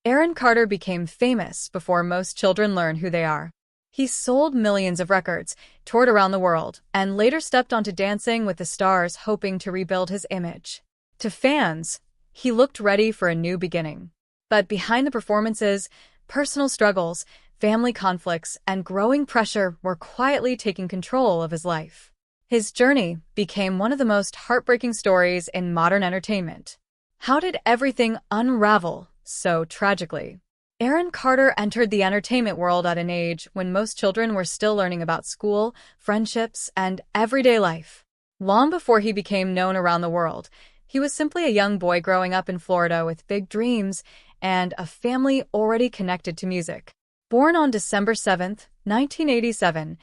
Aaron Carter became famous before most children learn who they are. He sold millions of records, toured around the world, and later stepped onto Dancing with the Stars hoping to rebuild his image. To fans, he looked ready for a new beginning. But behind the performances, personal struggles, family conflicts, and growing pressure were quietly taking control of his life. His journey became one of the most heartbreaking stories in modern entertainment. How did everything unravel so tragically? Aaron Carter entered the entertainment world at an age when most children were still learning about school, friendships, and everyday life. Long before he became known around the world, he was simply a young boy growing up in Florida with big dreams and a family already connected to music. Born on December 7, 1987,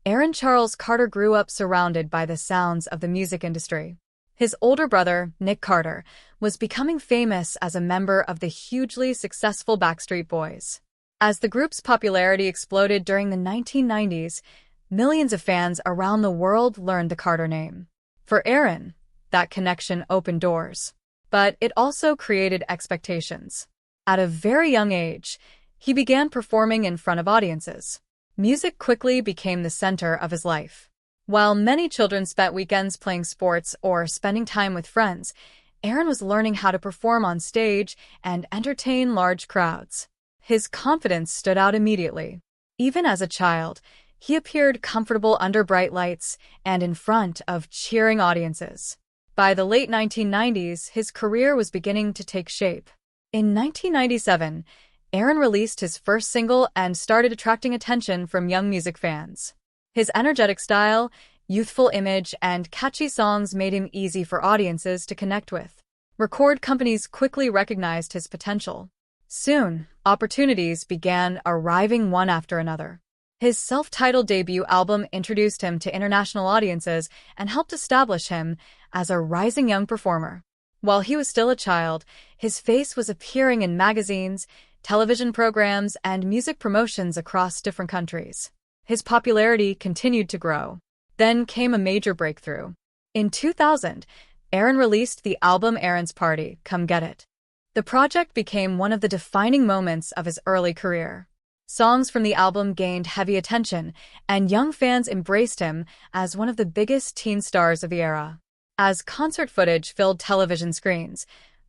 Aaron Charles Carter grew up surrounded by the sounds of the music industry. His older brother, Nick Carter, was becoming famous as a member of the hugely successful Backstreet Boys. As the group's popularity exploded during the 1990s, millions of fans around the world learned the Carter name. For Aaron, that connection opened doors. But it also created expectations. At a very young age, he began performing in front of audiences. Music quickly became the center of his life. While many children spent weekends playing sports or spending time with friends, Aaron was learning how to perform on stage and entertain large crowds. His confidence stood out immediately. Even as a child, he appeared comfortable under bright lights and in front of cheering audiences. By the late 1990s, his career was beginning to take shape. In 1997, Aaron released his first single and started attracting attention from young music fans. His energetic style, youthful image, and catchy songs made him easy for audiences to connect with. Record companies quickly recognized his potential. Soon, opportunities began arriving one after another. His self-titled debut album introduced him to international audiences and helped establish him as a rising young performer. While he was still a child, his face was appearing in magazines, television programs, and music promotions across different countries. His popularity continued to grow. Then came a major breakthrough. In 2000, Aaron released the album Aaron's Party, Come Get It. The project became one of the defining moments of his early career. Songs from the album gained heavy attention, and young fans embraced him as one of the biggest teen stars of the era. As concert footage filled television screens,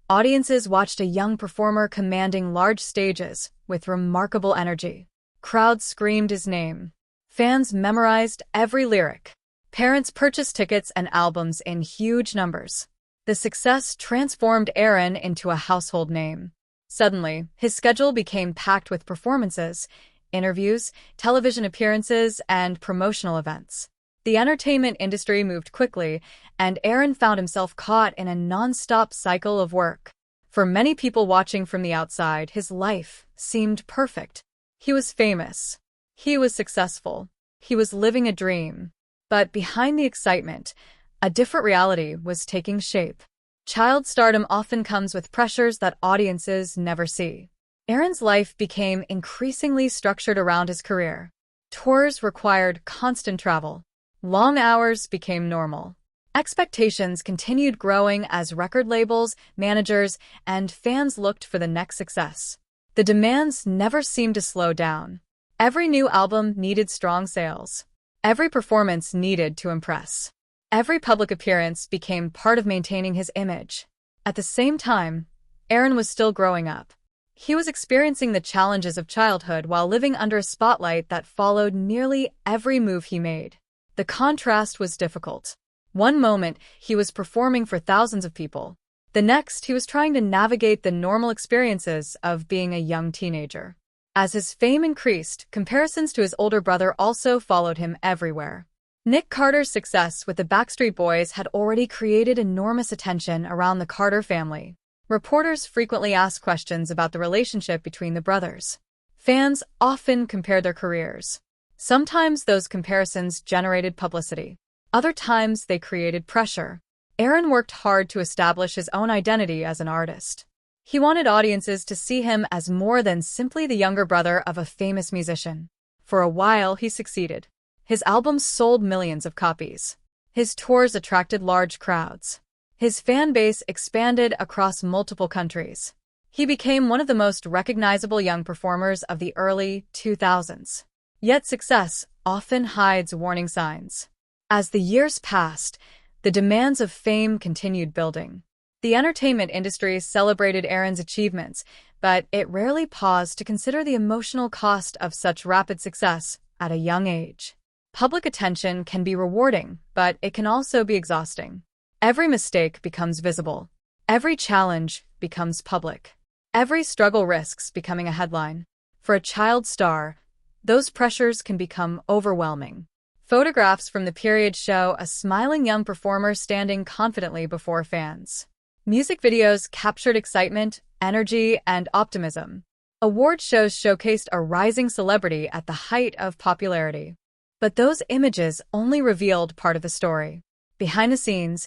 audiences watched a young performer commanding large stages with remarkable energy. Crowds screamed his name. Fans memorized every lyric. Parents purchased tickets and albums in huge numbers. The success transformed Aaron into a household name. Suddenly, his schedule became packed with performances, interviews, television appearances, and promotional events. The entertainment industry moved quickly, and Aaron found himself caught in a non-stop cycle of work. For many people watching from the outside, his life seemed perfect. He was famous. He was successful. He was living a dream. But behind the excitement, a different reality was taking shape. Child stardom often comes with pressures that audiences never see. Aaron's life became increasingly structured around his career. Tours required constant travel. Long hours became normal. Expectations continued growing as record labels, managers, and fans looked for the next success. The demands never seemed to slow down. Every new album needed strong sales. Every performance needed to impress. Every public appearance became part of maintaining his image. At the same time, Aaron was still growing up. He was experiencing the challenges of childhood while living under a spotlight that followed nearly every move he made. The contrast was difficult. One moment, he was performing for thousands of people. The next, he was trying to navigate the normal experiences of being a young teenager. As his fame increased, comparisons to his older brother also followed him everywhere. Nick Carter's success with the Backstreet Boys had already created enormous attention around the Carter family. Reporters frequently asked questions about the relationship between the brothers. Fans often compared their careers. Sometimes those comparisons generated publicity. Other times they created pressure. Aaron worked hard to establish his own identity as an artist. He wanted audiences to see him as more than simply the younger brother of a famous musician. For a while, he succeeded. His albums sold millions of copies. His tours attracted large crowds. His fan base expanded across multiple countries. He became one of the most recognizable young performers of the early 2000s. Yet success often hides warning signs. As the years passed, the demands of fame continued building. The entertainment industry celebrated Aaron's achievements, but it rarely paused to consider the emotional cost of such rapid success at a young age. Public attention can be rewarding, but it can also be exhausting. Every mistake becomes visible. Every challenge becomes public. Every struggle risks becoming a headline. For a child star, those pressures can become overwhelming. Photographs from the period show a smiling young performer standing confidently before fans. Music videos captured excitement, energy, and optimism. Award shows showcased a rising celebrity at the height of popularity. But those images only revealed part of the story. Behind the scenes,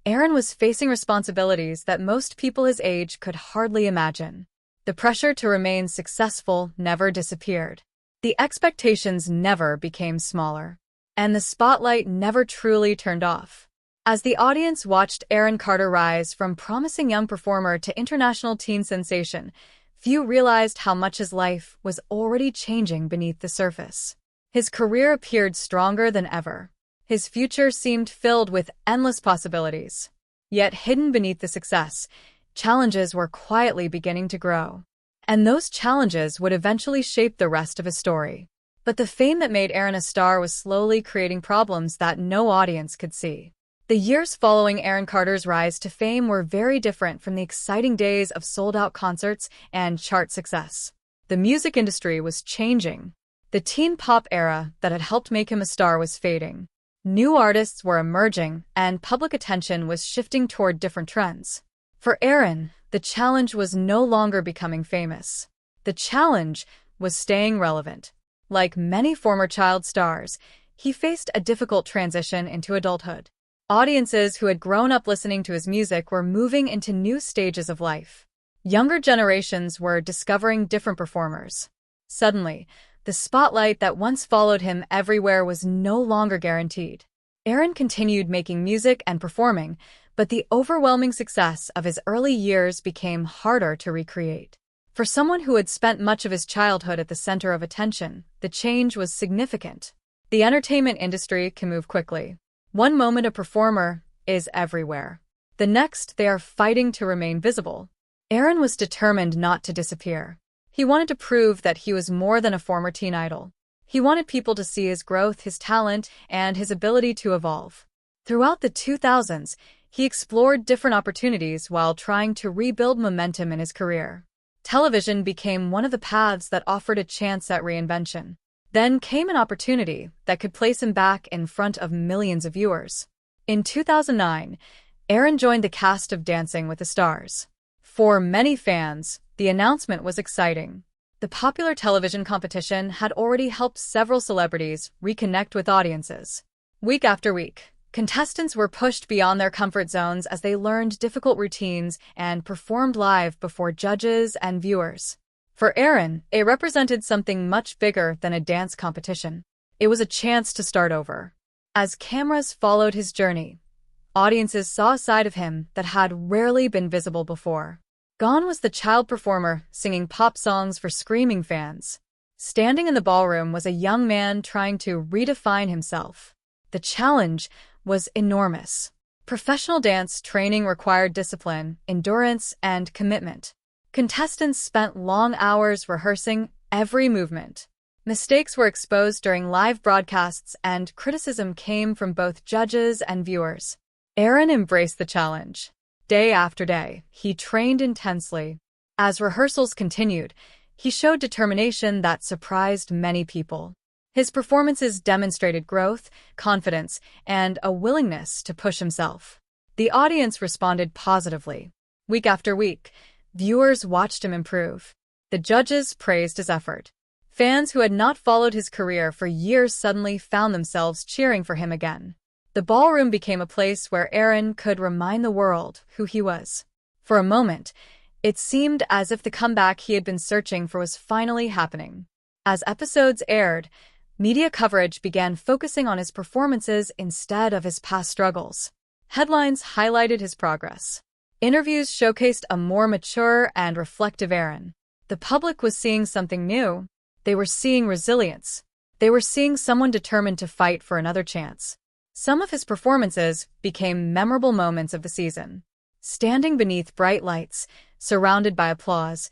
Aaron was facing responsibilities that most people his age could hardly imagine. The pressure to remain successful never disappeared. The expectations never became smaller. And the spotlight never truly turned off. As the audience watched Aaron Carter rise from promising young performer to international teen sensation, few realized how much his life was already changing beneath the surface. His career appeared stronger than ever. His future seemed filled with endless possibilities. Yet hidden beneath the success, challenges were quietly beginning to grow. And those challenges would eventually shape the rest of his story. But the fame that made Aaron a star was slowly creating problems that no audience could see. The years following Aaron Carter's rise to fame were very different from the exciting days of sold-out concerts and chart success. The music industry was changing. The teen pop era that had helped make him a star was fading. New artists were emerging, and public attention was shifting toward different trends. For Aaron, the challenge was no longer becoming famous. The challenge was staying relevant. Like many former child stars, he faced a difficult transition into adulthood. Audiences who had grown up listening to his music were moving into new stages of life. Younger generations were discovering different performers. Suddenly, the spotlight that once followed him everywhere was no longer guaranteed. Aaron continued making music and performing, but the overwhelming success of his early years became harder to recreate. For someone who had spent much of his childhood at the center of attention, the change was significant. The entertainment industry can move quickly. One moment a performer is everywhere. The next, they are fighting to remain visible. Aaron was determined not to disappear. He wanted to prove that he was more than a former teen idol. He wanted people to see his growth, his talent, and his ability to evolve. Throughout the 2000s, he explored different opportunities while trying to rebuild momentum in his career. Television became one of the paths that offered a chance at reinvention. Then came an opportunity that could place him back in front of millions of viewers. In 2009, Aaron joined the cast of Dancing with the Stars. For many fans, the announcement was exciting. The popular television competition had already helped several celebrities reconnect with audiences. Week after week, contestants were pushed beyond their comfort zones as they learned difficult routines and performed live before judges and viewers. For Aaron, it represented something much bigger than a dance competition. It was a chance to start over. As cameras followed his journey, audiences saw a side of him that had rarely been visible before. Gone was the child performer singing pop songs for screaming fans. Standing in the ballroom was a young man trying to redefine himself. The challenge was enormous. Professional dance training required discipline, endurance, and commitment. Contestants spent long hours rehearsing every movement. Mistakes were exposed during live broadcasts, and criticism came from both judges and viewers. Aaron embraced the challenge. Day after day, he trained intensely. As rehearsals continued, he showed determination that surprised many people. His performances demonstrated growth, confidence, and a willingness to push himself. The audience responded positively. Week after week, viewers watched him improve. The judges praised his effort. Fans who had not followed his career for years suddenly found themselves cheering for him again. The ballroom became a place where Aaron could remind the world who he was. For a moment, it seemed as if the comeback he had been searching for was finally happening. As episodes aired, media coverage began focusing on his performances instead of his past struggles. Headlines highlighted his progress. Interviews showcased a more mature and reflective Aaron. The public was seeing something new. They were seeing resilience. They were seeing someone determined to fight for another chance. Some of his performances became memorable moments of the season. Standing beneath bright lights, surrounded by applause,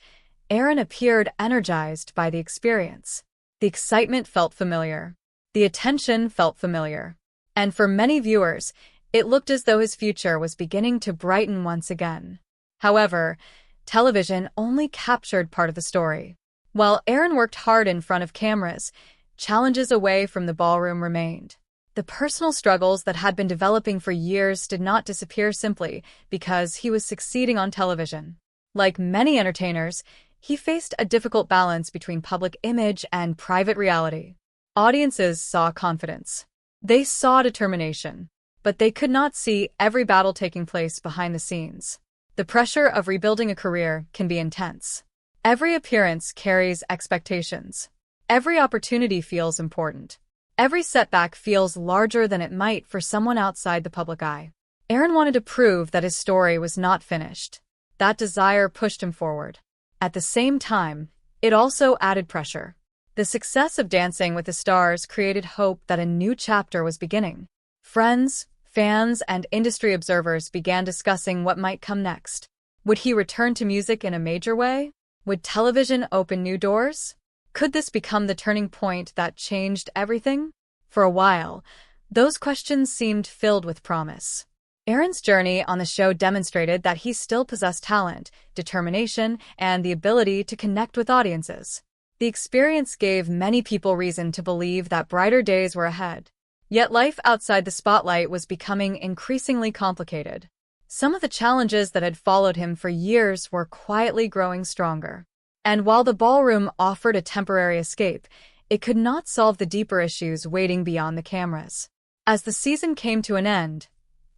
Aaron appeared energized by the experience. The excitement felt familiar. The attention felt familiar. And for many viewers, it looked as though his future was beginning to brighten once again. However, television only captured part of the story. While Aaron worked hard in front of cameras, challenges away from the ballroom remained. The personal struggles that had been developing for years did not disappear simply because he was succeeding on television. Like many entertainers, he faced a difficult balance between public image and private reality. Audiences saw confidence. They saw determination. But they could not see every battle taking place behind the scenes. The pressure of rebuilding a career can be intense. Every appearance carries expectations. Every opportunity feels important. Every setback feels larger than it might for someone outside the public eye. Aaron wanted to prove that his story was not finished. That desire pushed him forward. At the same time, it also added pressure. The success of Dancing with the Stars created hope that a new chapter was beginning. Friends, fans, and industry observers began discussing what might come next. Would he return to music in a major way? Would television open new doors? Could this become the turning point that changed everything? For a while, those questions seemed filled with promise. Aaron's journey on the show demonstrated that he still possessed talent, determination, and the ability to connect with audiences. The experience gave many people reason to believe that brighter days were ahead. Yet life outside the spotlight was becoming increasingly complicated. Some of the challenges that had followed him for years were quietly growing stronger. And while the ballroom offered a temporary escape, it could not solve the deeper issues waiting beyond the cameras. As the season came to an end,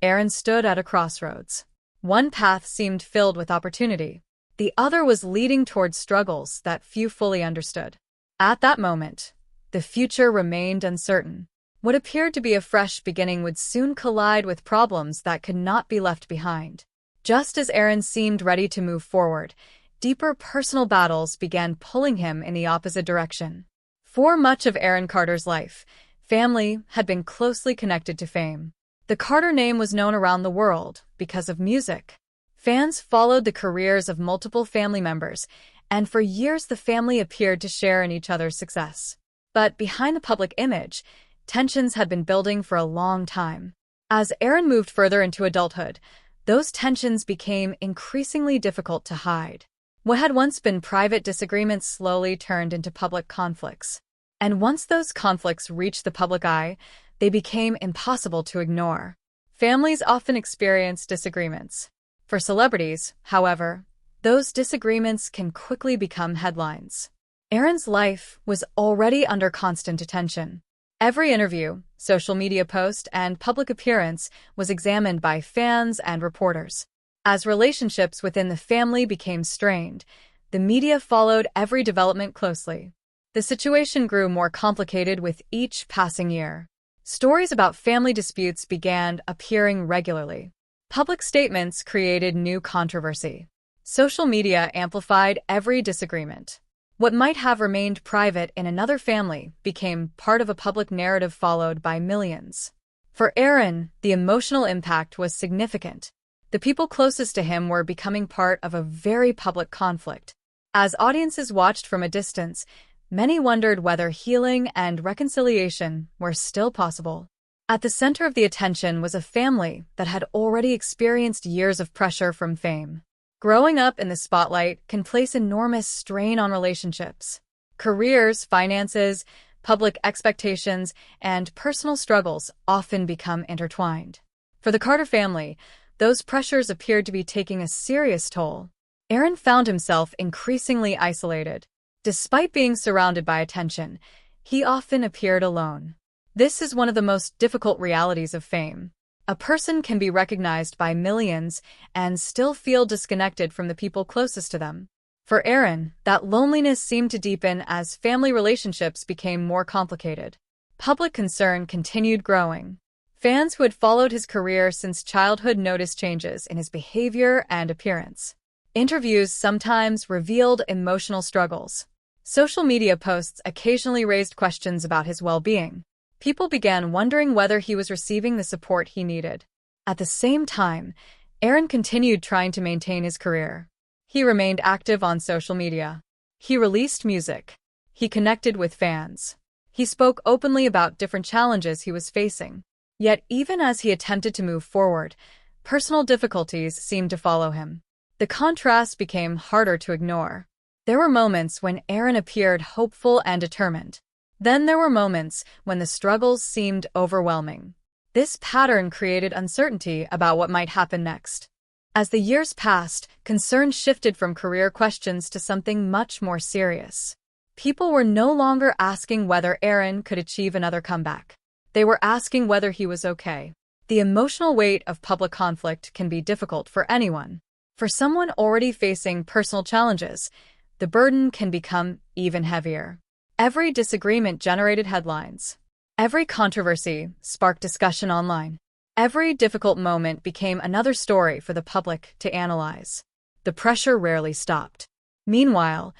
Aaron stood at a crossroads. One path seemed filled with opportunity. The other was leading towards struggles that few fully understood. At that moment, the future remained uncertain. What appeared to be a fresh beginning would soon collide with problems that could not be left behind. Just as Aaron seemed ready to move forward, deeper personal battles began pulling him in the opposite direction. For much of Aaron Carter's life, family had been closely connected to fame. The Carter name was known around the world because of music. Fans followed the careers of multiple family members, and for years the family appeared to share in each other's success. But behind the public image, tensions had been building for a long time. As Aaron moved further into adulthood, those tensions became increasingly difficult to hide. What had once been private disagreements slowly turned into public conflicts. And once those conflicts reached the public eye, they became impossible to ignore. Families often experience disagreements. For celebrities, however, those disagreements can quickly become headlines. Aaron's life was already under constant attention. Every interview, social media post, and public appearance was examined by fans and reporters. As relationships within the family became strained, the media followed every development closely. The situation grew more complicated with each passing year. Stories about family disputes began appearing regularly. Public statements created new controversy. Social media amplified every disagreement. What might have remained private in another family became part of a public narrative followed by millions. For Aaron, the emotional impact was significant. The people closest to him were becoming part of a very public conflict. As audiences watched from a distance, many wondered whether healing and reconciliation were still possible. At the center of the attention was a family that had already experienced years of pressure from fame. Growing up in the spotlight can place enormous strain on relationships. Careers, finances, public expectations, and personal struggles often become intertwined. For the Carter family, those pressures appeared to be taking a serious toll. Aaron found himself increasingly isolated. Despite being surrounded by attention, he often appeared alone. This is one of the most difficult realities of fame. A person can be recognized by millions and still feel disconnected from the people closest to them. For Aaron, that loneliness seemed to deepen as family relationships became more complicated. Public concern continued growing. Fans who had followed his career since childhood noticed changes in his behavior and appearance. Interviews sometimes revealed emotional struggles. Social media posts occasionally raised questions about his well-being. People began wondering whether he was receiving the support he needed. At the same time, Aaron continued trying to maintain his career. He remained active on social media. He released music. He connected with fans. He spoke openly about different challenges he was facing. Yet even as he attempted to move forward, personal difficulties seemed to follow him. The contrast became harder to ignore. There were moments when Aaron appeared hopeful and determined. Then there were moments when the struggles seemed overwhelming. This pattern created uncertainty about what might happen next. As the years passed, concern shifted from career questions to something much more serious. People were no longer asking whether Aaron could achieve another comeback. They were asking whether he was okay. The emotional weight of public conflict can be difficult for anyone. For someone already facing personal challenges, the burden can become even heavier. Every disagreement generated headlines. Every controversy sparked discussion online. Every difficult moment became another story for the public to analyze. The pressure rarely stopped. Meanwhile,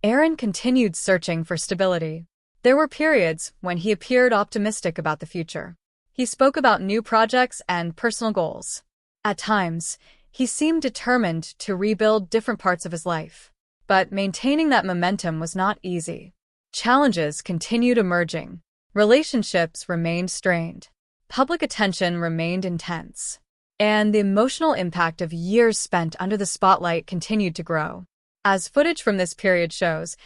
Aaron continued searching for stability. There were periods when he appeared optimistic about the future. He spoke about new projects and personal goals. At times, he seemed determined to rebuild different parts of his life. But maintaining that momentum was not easy. Challenges continued emerging. Relationships remained strained. Public attention remained intense. And the emotional impact of years spent under the spotlight continued to grow. As footage from this period shows,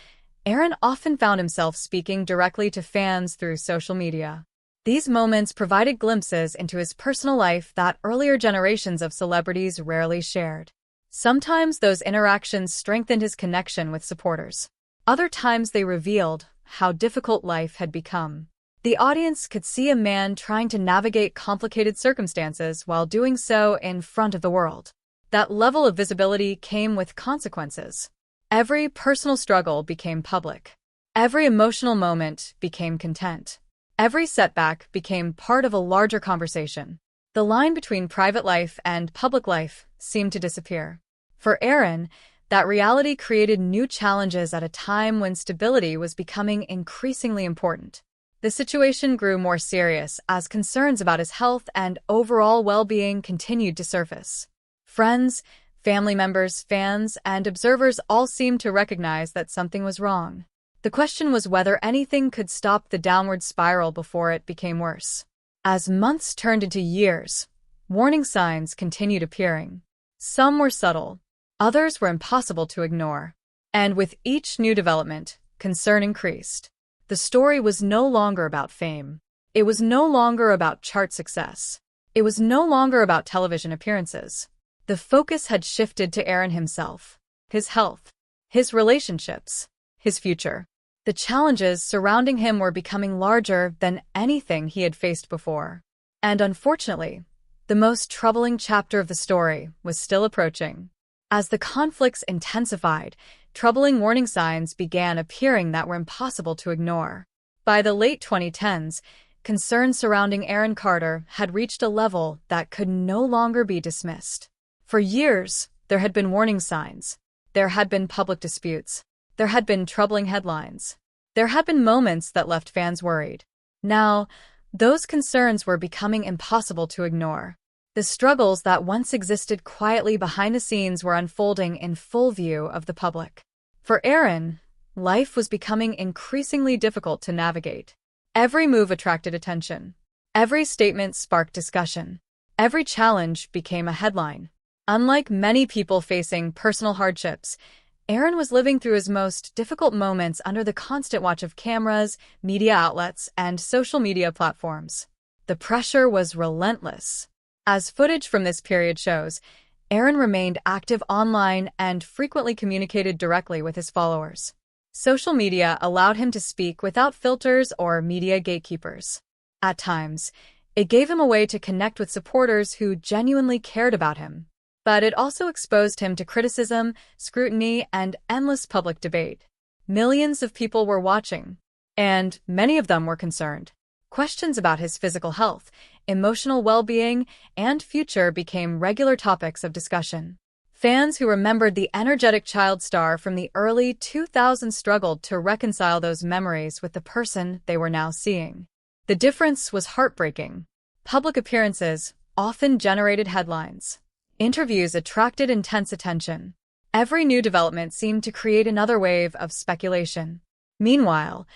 Aaron often found himself speaking directly to fans through social media. These moments provided glimpses into his personal life that earlier generations of celebrities rarely shared. Sometimes those interactions strengthened his connection with supporters. Other times they revealed how difficult life had become. The audience could see a man trying to navigate complicated circumstances while doing so in front of the world. That level of visibility came with consequences. Every personal struggle became public. Every emotional moment became content. Every setback became part of a larger conversation. The line between private life and public life seemed to disappear. For Aaron, that reality created new challenges at a time when stability was becoming increasingly important. The situation grew more serious as concerns about his health and overall well-being continued to surface. Friends, family members, fans, and observers all seemed to recognize that something was wrong. The question was whether anything could stop the downward spiral before it became worse. As months turned into years, warning signs continued appearing. Some were subtle, others were impossible to ignore. And with each new development, concern increased. The story was no longer about fame. It was no longer about chart success. It was no longer about television appearances. The focus had shifted to Aaron himself, his health, his relationships, his future. The challenges surrounding him were becoming larger than anything he had faced before. And unfortunately, the most troubling chapter of the story was still approaching. As the conflicts intensified, troubling warning signs began appearing that were impossible to ignore. By the late 2010s, concerns surrounding Aaron Carter had reached a level that could no longer be dismissed. For years, there had been warning signs. There had been public disputes. There had been troubling headlines. There had been moments that left fans worried. Now, those concerns were becoming impossible to ignore. The struggles that once existed quietly behind the scenes were unfolding in full view of the public. For Aaron, life was becoming increasingly difficult to navigate. Every move attracted attention. Every statement sparked discussion. Every challenge became a headline. Unlike many people facing personal hardships, Aaron was living through his most difficult moments under the constant watch of cameras, media outlets, and social media platforms. The pressure was relentless. As footage from this period shows, Aaron remained active online and frequently communicated directly with his followers. Social media allowed him to speak without filters or media gatekeepers. At times, it gave him a way to connect with supporters who genuinely cared about him. But it also exposed him to criticism, scrutiny, and endless public debate. Millions of people were watching, and many of them were concerned. Questions about his physical health, emotional well-being, and future became regular topics of discussion. Fans who remembered the energetic child star from the early 2000s struggled to reconcile those memories with the person they were now seeing. The difference was heartbreaking. Public appearances often generated headlines. Interviews attracted intense attention. Every new development seemed to create another wave of speculation. Meanwhile,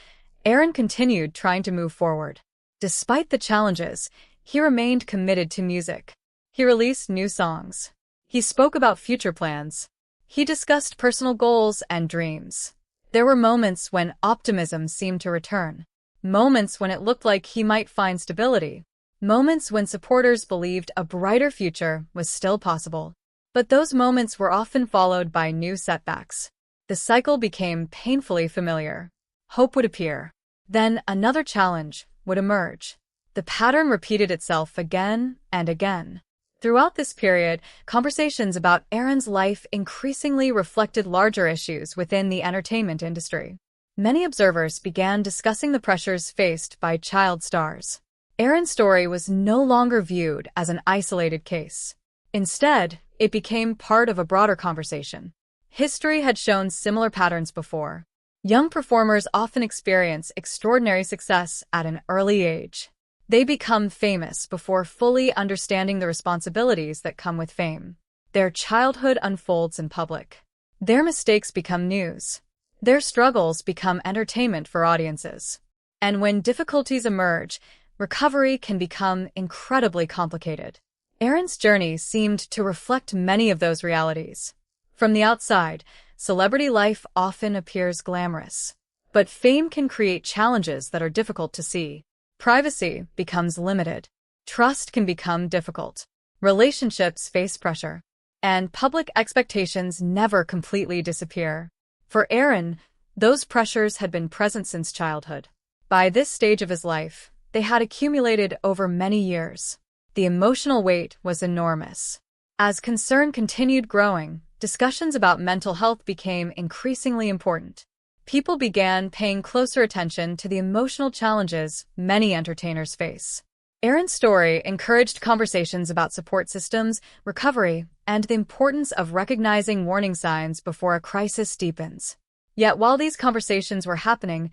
Aaron continued trying to move forward. Despite the challenges, he remained committed to music. He released new songs. He spoke about future plans. He discussed personal goals and dreams. There were moments when optimism seemed to return. Moments when it looked like he might find stability. Moments when supporters believed a brighter future was still possible. But those moments were often followed by new setbacks. The cycle became painfully familiar. Hope would appear. Then another challenge would emerge. The pattern repeated itself again and again. Throughout this period, conversations about Aaron's life increasingly reflected larger issues within the entertainment industry. Many observers began discussing the pressures faced by child stars. Aaron's story was no longer viewed as an isolated case. Instead, it became part of a broader conversation. History had shown similar patterns before. Young performers often experience extraordinary success at an early age. They become famous before fully understanding the responsibilities that come with fame. Their childhood unfolds in public. Their mistakes become news. Their struggles become entertainment for audiences. And when difficulties emerge, recovery can become incredibly complicated. Aaron's journey seemed to reflect many of those realities. From the outside, celebrity life often appears glamorous. But fame can create challenges that are difficult to see. Privacy becomes limited. Trust can become difficult. Relationships face pressure. And public expectations never completely disappear. For Aaron, those pressures had been present since childhood. By this stage of his life, they had accumulated over many years. The emotional weight was enormous. As concern continued growing, discussions about mental health became increasingly important. People began paying closer attention to the emotional challenges many entertainers face. Aaron's story encouraged conversations about support systems, recovery, and the importance of recognizing warning signs before a crisis deepens. Yet while these conversations were happening,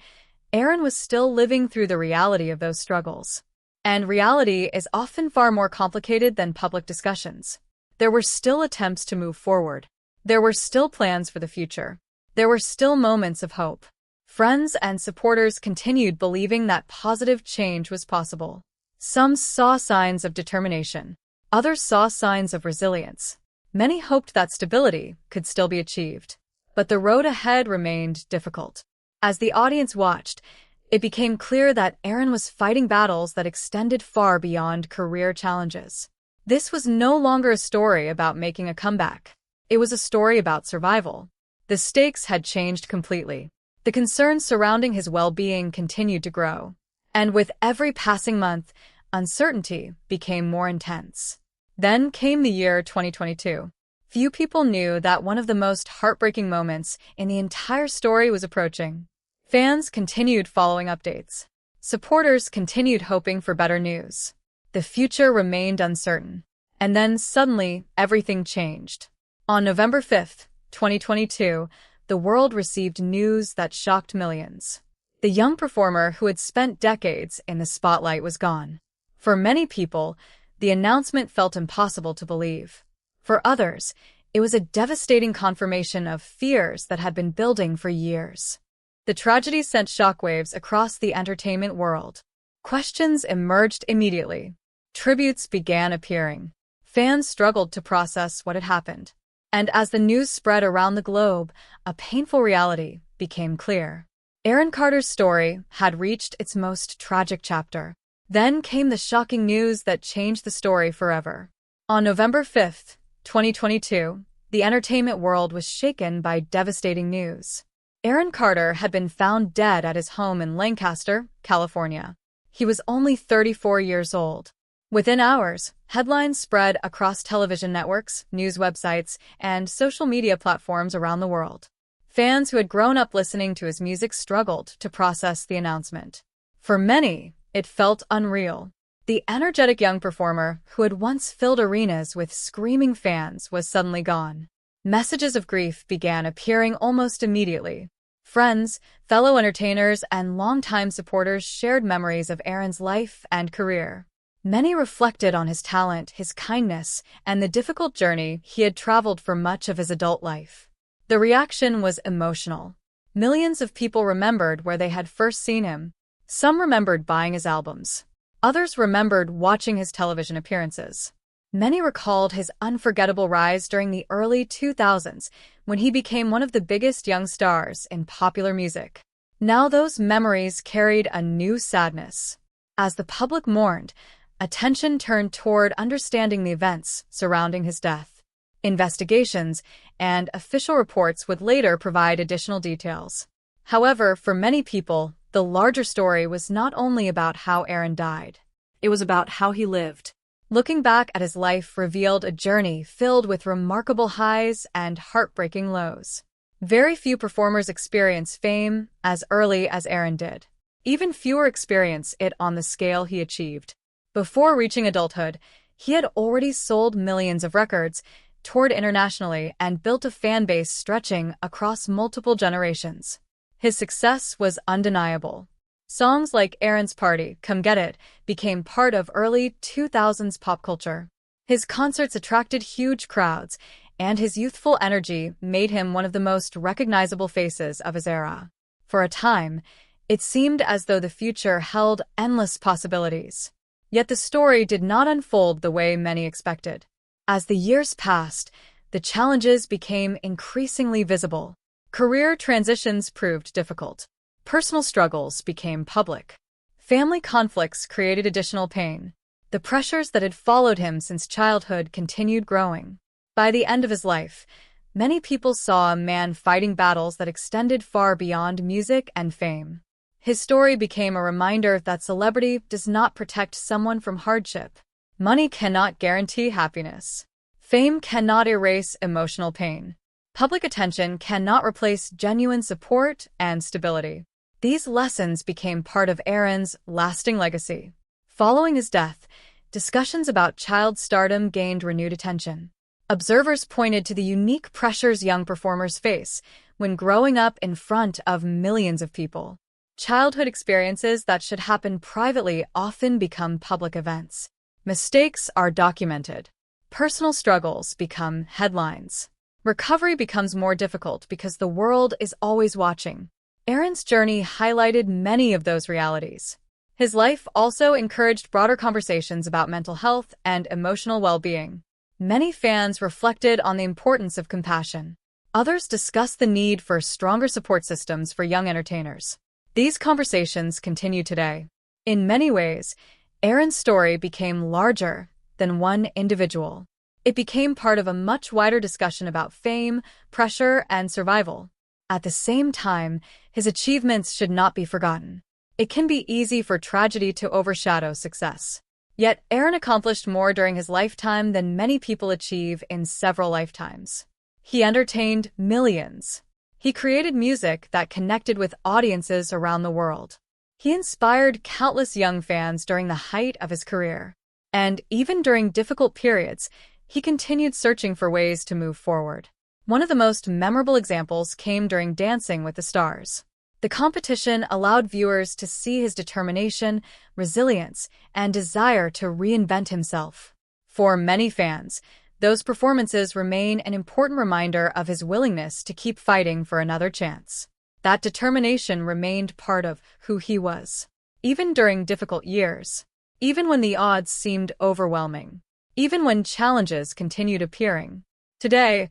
Aaron was still living through the reality of those struggles. And reality is often far more complicated than public discussions. There were still attempts to move forward. There were still plans for the future. There were still moments of hope. Friends and supporters continued believing that positive change was possible. Some saw signs of determination. Others saw signs of resilience. Many hoped that stability could still be achieved. But the road ahead remained difficult. As the audience watched, it became clear that Aaron was fighting battles that extended far beyond career challenges. This was no longer a story about making a comeback. It was a story about survival. The stakes had changed completely. The concerns surrounding his well-being continued to grow. And with every passing month, uncertainty became more intense. Then came the year 2022. Few people knew that one of the most heartbreaking moments in the entire story was approaching. Fans continued following updates. Supporters continued hoping for better news. The future remained uncertain. And then suddenly, everything changed. On November 5th, 2022, the world received news that shocked millions. The young performer who had spent decades in the spotlight was gone. For many people, the announcement felt impossible to believe. For others, it was a devastating confirmation of fears that had been building for years. The tragedy sent shockwaves across the entertainment world. Questions emerged immediately. Tributes began appearing. Fans struggled to process what had happened. And as the news spread around the globe, a painful reality became clear. Aaron Carter's story had reached its most tragic chapter. Then came the shocking news that changed the story forever. On November 5th, 2022, the entertainment world was shaken by devastating news. Aaron Carter had been found dead at his home in Lancaster, California. He was only 34 years old. Within hours, headlines spread across television networks, news websites, and social media platforms around the world. Fans who had grown up listening to his music struggled to process the announcement. For many, it felt unreal. The energetic young performer who had once filled arenas with screaming fans was suddenly gone. Messages of grief began appearing almost immediately. Friends, fellow entertainers, and longtime supporters shared memories of Aaron's life and career. Many reflected on his talent, his kindness, and the difficult journey he had traveled for much of his adult life. The reaction was emotional. Millions of people remembered where they had first seen him. Some remembered buying his albums. Others remembered watching his television appearances. Many recalled his unforgettable rise during the early 2000s when he became one of the biggest young stars in popular music. Now those memories carried a new sadness. As the public mourned, attention turned toward understanding the events surrounding his death. Investigations and official reports would later provide additional details. However, for many people, the larger story was not only about how Aaron died. It was about how he lived. Looking back at his life revealed a journey filled with remarkable highs and heartbreaking lows. Very few performers experience fame as early as Aaron did. Even fewer experience it on the scale he achieved. Before reaching adulthood, he had already sold millions of records, toured internationally, and built a fan base stretching across multiple generations. His success was undeniable. Songs like Aaron's Party, Come Get It became part of early 2000s pop culture. His concerts attracted huge crowds, and his youthful energy made him one of the most recognizable faces of his era. For a time, it seemed as though the future held endless possibilities. Yet the story did not unfold the way many expected. As the years passed, the challenges became increasingly visible. Career transitions proved difficult. Personal struggles became public. Family conflicts created additional pain. The pressures that had followed him since childhood continued growing. By the end of his life, many people saw a man fighting battles that extended far beyond music and fame. His story became a reminder that celebrity does not protect someone from hardship. Money cannot guarantee happiness. Fame cannot erase emotional pain. Public attention cannot replace genuine support and stability. These lessons became part of Aaron's lasting legacy. Following his death, discussions about child stardom gained renewed attention. Observers pointed to the unique pressures young performers face when growing up in front of millions of people. Childhood experiences that should happen privately often become public events. Mistakes are documented. Personal struggles become headlines. Recovery becomes more difficult because the world is always watching. Aaron's journey highlighted many of those realities. His life also encouraged broader conversations about mental health and emotional well-being. Many fans reflected on the importance of compassion. Others discussed the need for stronger support systems for young entertainers. These conversations continue today. In many ways, Aaron's story became larger than one individual. It became part of a much wider discussion about fame, pressure, and survival. At the same time, his achievements should not be forgotten. It can be easy for tragedy to overshadow success. Yet, Aaron accomplished more during his lifetime than many people achieve in several lifetimes. He entertained millions. He created music that connected with audiences around the world. He inspired countless young fans during the height of his career. And even during difficult periods, he continued searching for ways to move forward. One of the most memorable examples came during Dancing with the Stars. The competition allowed viewers to see his determination, resilience, and desire to reinvent himself. For many fans, those performances remain an important reminder of his willingness to keep fighting for another chance. That determination remained part of who he was. Even during difficult years. Even when the odds seemed overwhelming. Even when challenges continued appearing. Today,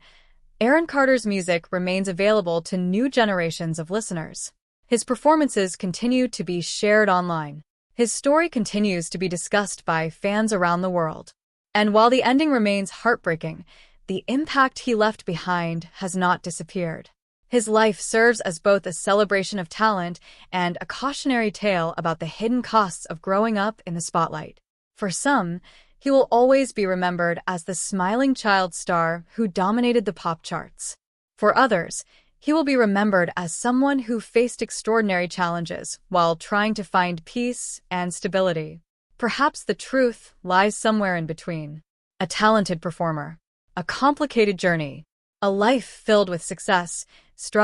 Aaron Carter's music remains available to new generations of listeners. His performances continue to be shared online. His story continues to be discussed by fans around the world. And while the ending remains heartbreaking, the impact he left behind has not disappeared. His life serves as both a celebration of talent and a cautionary tale about the hidden costs of growing up in the spotlight. For some, he will always be remembered as the smiling child star who dominated the pop charts. For others, he will be remembered as someone who faced extraordinary challenges while trying to find peace and stability. Perhaps the truth lies somewhere in between. A talented performer, a complicated journey, a life filled with success, struggle,